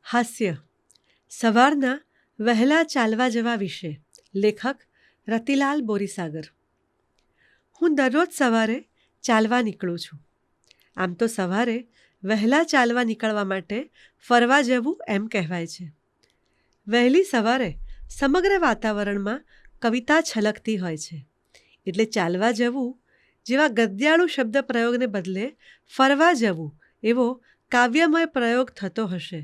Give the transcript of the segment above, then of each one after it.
હાસ્ય સવારના વહેલા ચાલવા જવા વિશે. લેખક રતિલાલ બોરીસાગર. હું દરરોજ સવારે ચાલવા નીકળું છું. આમ તો સવારે વહેલા ચાલવા નીકળવા માટે ફરવા જવું એમ કહેવાય છે. વહેલી સવારે સમગ્ર વાતાવરણમાં કવિતા છલકતી હોય છે. એટલે ચાલવા જવું જેવા ગદ્યાળુ શબ્દ પ્રયોગને બદલે ફરવા જવું એવો કાવ્યમય પ્રયોગ થતો હશે,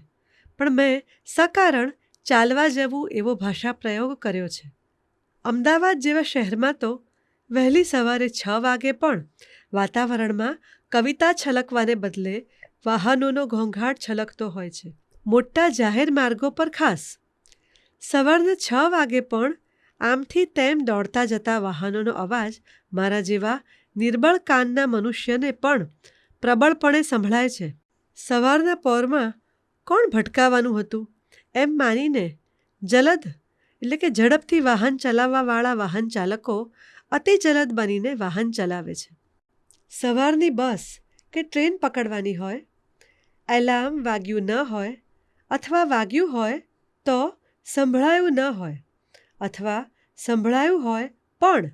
પણ મેં સકારણ ચાલવા જવું એવો ભાષા પ્રયોગ કર્યો છે. અમદાવાદ જેવા શહેરમાં તો વહેલી સવારે 6 વાગે પણ વાતાવરણમાં કવિતા છલકવાને બદલે વાહનોનો ઘોંઘાટ છલકતો હોય છે. મોટા જાહેર માર્ગો પર ખાસ સવારના 6 વાગે પણ આમથી તેમ દોડતા જતા વાહનોનો અવાજ મારા જેવા નિર્બળ કાનના મનુષ્યને પણ પ્રબળપણે સંભળાય છે. સવારના પહોરમાં કોણ ભટકાવાનું હતું એમ માનીને જલદ એટલે કે ઝડપથી વાહન ચલાવવાવાળા વાહન ચાલકો અતિ જલદ બનીને વાહન ચલાવે છે. સવારની બસ કે ટ્રેન પકડવાની હોય, એલાર્મ વાગ્યું ન હોય, અથવા વાગ્યું હોય તો સંભળાયું ન હોય, અથવા સંભળાયું હોય પણ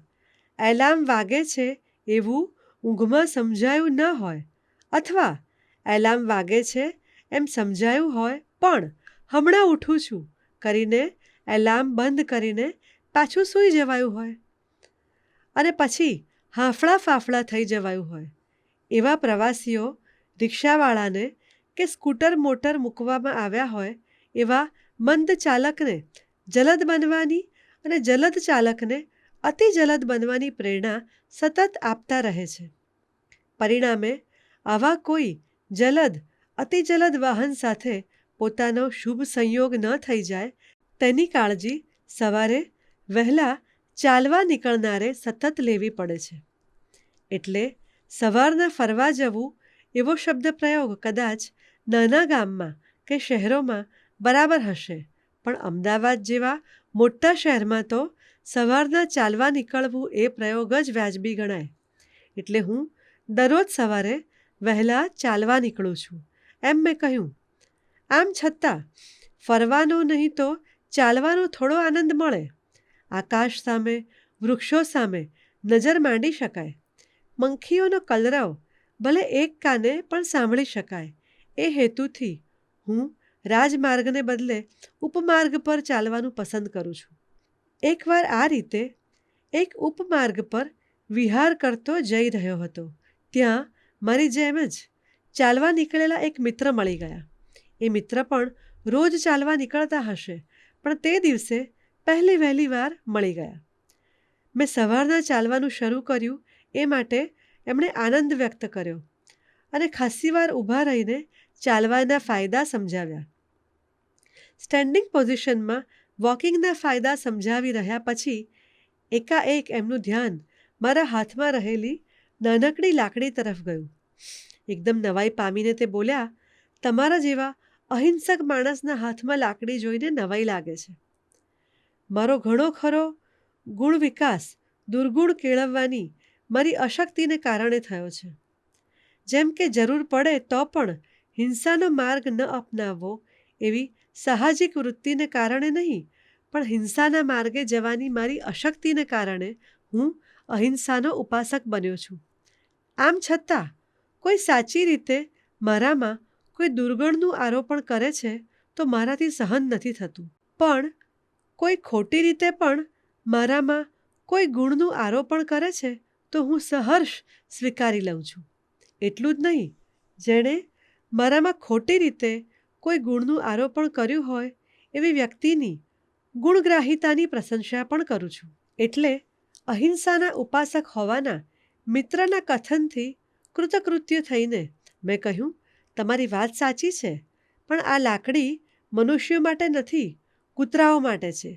એલાર્મ વાગે છે એવું ઊંઘમાં સમજાયું ન હોય, અથવા એલાર્મ વાગે છે એમ સમજાયું હોય પણ હમણાં ઉઠું છું કરીને એલાર્મ બંધ કરીને પાછું સૂઈ જવાયું હોય અને પછી હાંફળા ફાફડા થઈ જવાયું હોય. એવા પ્રવાસીઓ રિક્ષાવાળાને કે સ્કૂટર મોટર મૂકવામાં આવ્યા હોય એવા મંદ ચાલકને જલદ બનવાની અને જલદ ચાલકને અતિ જલદ બનવાની પ્રેરણા સતત આપતા રહે છે. પરિણામે આવા કોઈ જલદ અતિ જલદ વાહન સાથે પોતાનો શુભ સંયોગ ન થઈ જાય તેની કાળજી સવારે વહેલા ચાલવા નીકળનારે સતત લેવી પડે છે. એટલે સવારના ફરવા જવું એવો શબ્દ પ્રયોગ કદાચ નાના ગામમાં કે શહેરોમાં બરાબર હશે, પણ અમદાવાદ જેવા મોટા શહેરમાં તો સવારના ચાલવા નીકળવું એ પ્રયોગ જ વ્યાજબી ગણાય. એટલે હું દરરોજ સવારે વહેલા ચાલવા નીકળું છું એમ મેં કહ્યું. આમ છતાં ફરવાનો નહીં તો ચાલવાનો થોડો આનંદ મળે. આકાશ સામે, વૃક્ષો સામે નજર માંડી શકાય. પંખીઓનો કલરવ ભલે એક કાને પણ સાંભળી શકાય. એ હેતુથી હું રાજમાર્ગને બદલે ઉપમાર્ગ પર ચાલવાનું પસંદ કરું છું. એકવાર આ રીતે એક ઉપમાર્ગ પર વિહાર કરતો જઈ રહ્યો હતો. ત્યાં મારી જેમ જ ચાલવા નીકળેલા એક મિત્ર મળી ગયા. એ મિત્ર પણ રોજ ચાલવા નીકળતા હશે, પણ તે દિવસે પહેલી વહેલી વાર મળી ગયા. મેં સવારના ચાલવાનું શરૂ કર્યું એ માટે એમણે આનંદ વ્યક્ત કર્યો અને ખાસ્સી વાર ઊભા રહીને ચાલવાના ફાયદા સમજાવ્યા. સ્ટેન્ડિંગ પોઝિશનમાં વોકિંગના ફાયદા સમજાવી રહ્યા પછી એકાએક એમનું ધ્યાન મારા હાથમાં રહેલી નાનકડી લાકડી તરફ ગયું. એકદમ નવાઈ પામીને તે બોલ્યા, તમારા જેવા અહિંસક માણસના હાથમાં લાકડી જોઈને નવાઈ લાગે છે. મારો ઘણો ખરો ગુણ વિકાસ દુર્ગુણ કેળવવાની મારી અશક્તિને કારણે થયો છે. જેમ કે જરૂર પડે તો પણ હિંસાનો માર્ગ ન અપનાવવો એવી સાહજિક વૃત્તિને કારણે નહીં, પણ હિંસાના માર્ગે જવાની મારી અશક્તિને કારણે હું અહિંસાનો ઉપાસક બન્યો છું. આમ છતાં કોઈ સાચી રીતે મારામાં કોઈ દુર્ગુણનું આરોપણ કરે છે તો મારાથી સહન નથી થતું, પણ કોઈ ખોટી રીતે પણ મારામાં કોઈ ગુણનું આરોપણ કરે છે તો હું સહર્ષ સ્વીકારી લઉં છું. એટલું જ નહીં, જેણે મારામાં ખોટી રીતે કોઈ ગુણનું આરોપણ કર્યું હોય એવી વ્યક્તિની ગુણગ્રાહિતાની પ્રશંસા પણ કરું છું. એટલે અહિંસાના ઉપાસક હોવાના મિત્રના કથનથી કૃતકૃત્ય થઈને મેં કહ્યું, તમારી વાત સાચી છે, પણ આ લાકડી મનુષ્યો માટે નથી, કૂતરાઓ માટે છે.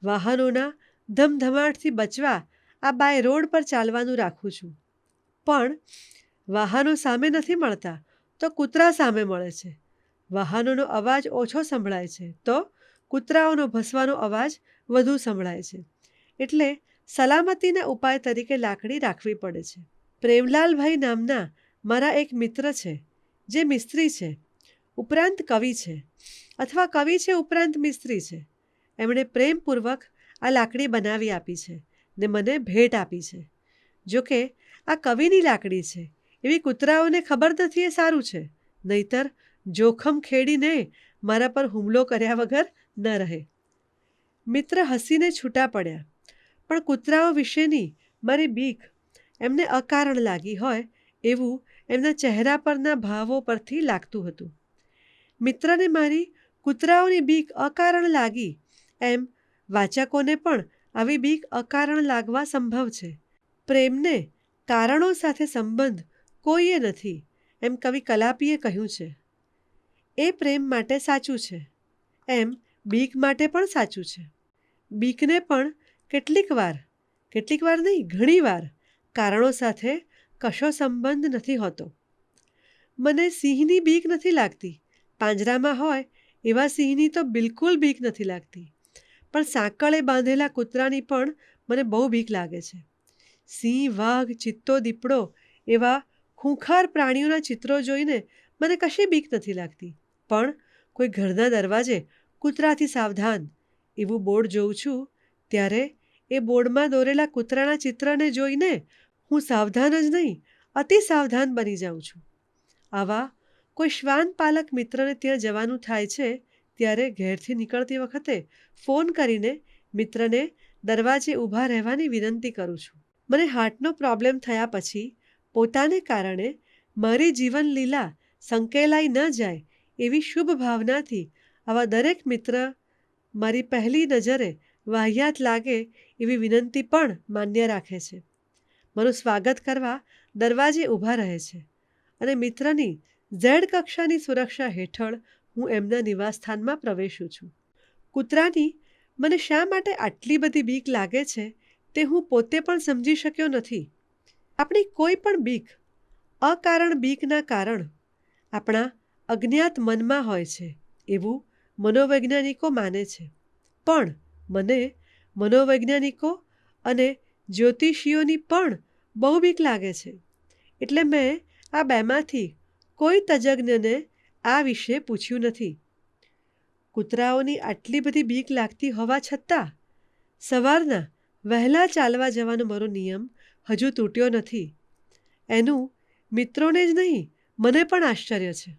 વાહનોના ધમધમાટથી બચવા આ બાય રોડ પર ચાલવાનું રાખું છું, પણ વાહનો સામે નથી મળતા તો કૂતરા સામે મળે છે. વાહનોનો અવાજ ઓછો સંભળાય છે તો કૂતરાઓનો ભસવાનો અવાજ વધુ સંભળાય છે. એટલે સલામતીના ઉપાય તરીકે લાકડી રાખવી પડે છે. પ્રેમલાલભાઈ નામના મારા એક મિત્ર છે, જે મિસ્ત્રી છે, ઉપરાંત કવિ છે. અથવા કવિ છે ઉપરાંત મિસ્ત્રી છે. એમણે પ્રેમપૂર્વક આ લાકડી બનાવી આપી છે ને મને ભેટ આપી છે. જોકે આ કવિની લાકડી છે એવી કૂતરાઓને ખબર નથી એ સારું છે, નહીતર જોખમ ખેડીને મારા પર હુમલો કર્યા વગર ન રહે. મિત્ર હસીને છૂટા પડ્યા, પણ કૂતરાઓ વિશેની મારી બીક એમને અકારણ લાગી હોય એવું એમના ચહેરા પરના ભાવો પરથી લાગતું હતું. મિત્રને મારી કૂતરાઓની બીક અકારણ લાગી એમ વાચકોને પણ આવી બીક અકારણ લાગવા સંભવ છે. પ્રેમને કારણો સાથે સંબંધ કોઈએ નથી એમ કવિ કલાપીએ કહ્યું છે. એ પ્રેમ માટે સાચું છે એમ બીક માટે પણ સાચું છે. બીકને પણ કેટલીક વાર નહીં, ઘણીવાર કારણો સાથે કશો સંબંધ નથી હોતો. મને સિંહની બીક નથી લાગતી, પાંજરામાં હોય એવા સિંહની તો બિલકુલ બીક નથી લાગતી. પણ સાંકળે બાંધેલા કૂતરાની પણ મને બહુ બીક લાગે છે. સિંહ, વાઘ, ચિત્તો, દીપડો એવા ખૂંખાર પ્રાણીઓના ચિત્રો જોઈને મને કશી બીક નથી લાગતી. પણ કોઈ ઘરના દરવાજે કૂતરાથી સાવધાન એવું બોર્ડ જોઉં છું ત્યારે એ બોર્ડમાં દોરેલા કૂતરાના ચિત્રને જોઈને હું સાવધાન જ નહીં, અતિ સાવધાન બની જાઉં છું. આવા કોઈ શ્વાન પાલક મિત્રને ત્યાં જવાનું થાય છે ત્યારે ઘેરથી નીકળતી વખતે ફોન કરીને મિત્રને દરવાજે ઊભા રહેવાની વિનંતી કરું છું. મને હાર્ટનો પ્રોબ્લેમ થયા પછી પોતાને કારણે મારી જીવન લીલા સંકેલાઈ ન જાય એવી શુભ ભાવનાથી આવા દરેક મિત્ર મારી પહેલી નજરે વાહિયાત લાગે એવી વિનંતી પણ માન્ય રાખે છે. મારું સ્વાગત કરવા દરવાજે ઊભા રહે છે અને મિત્રની ઝેડ કક્ષાની સુરક્ષા હેઠળ હું એમના નિવાસસ્થાનમાં પ્રવેશું છું. કૂતરાની મને શા માટે આટલી બધી બીક લાગે છે તે હું પોતે પણ સમજી શક્યો નથી. આપણી કોઈ પણ બીક, અકારણ બીકના કારણ આપણા અજ્ઞાત મનમાં હોય છે એવું મનોવૈજ્ઞાનિકો માને છે. પણ મને મનોવૈજ્ઞાનિકો અને જ્યોતિષીઓની પણ બહુ બીક લાગે છે. એટલે મેં આ બેમાંથી કોઈ તજજ્ઞને આ વિશે પૂછ્યું નથી. કૂતરાઓની આટલી બધી બીક લાગતી હોવા છતાં સવારના વહેલા ચાલવા જવાનો મારો નિયમ હજુ તૂટ્યો નથી. એનું મિત્રોને જ નહીં, મને પણ આશ્ચર્ય છે.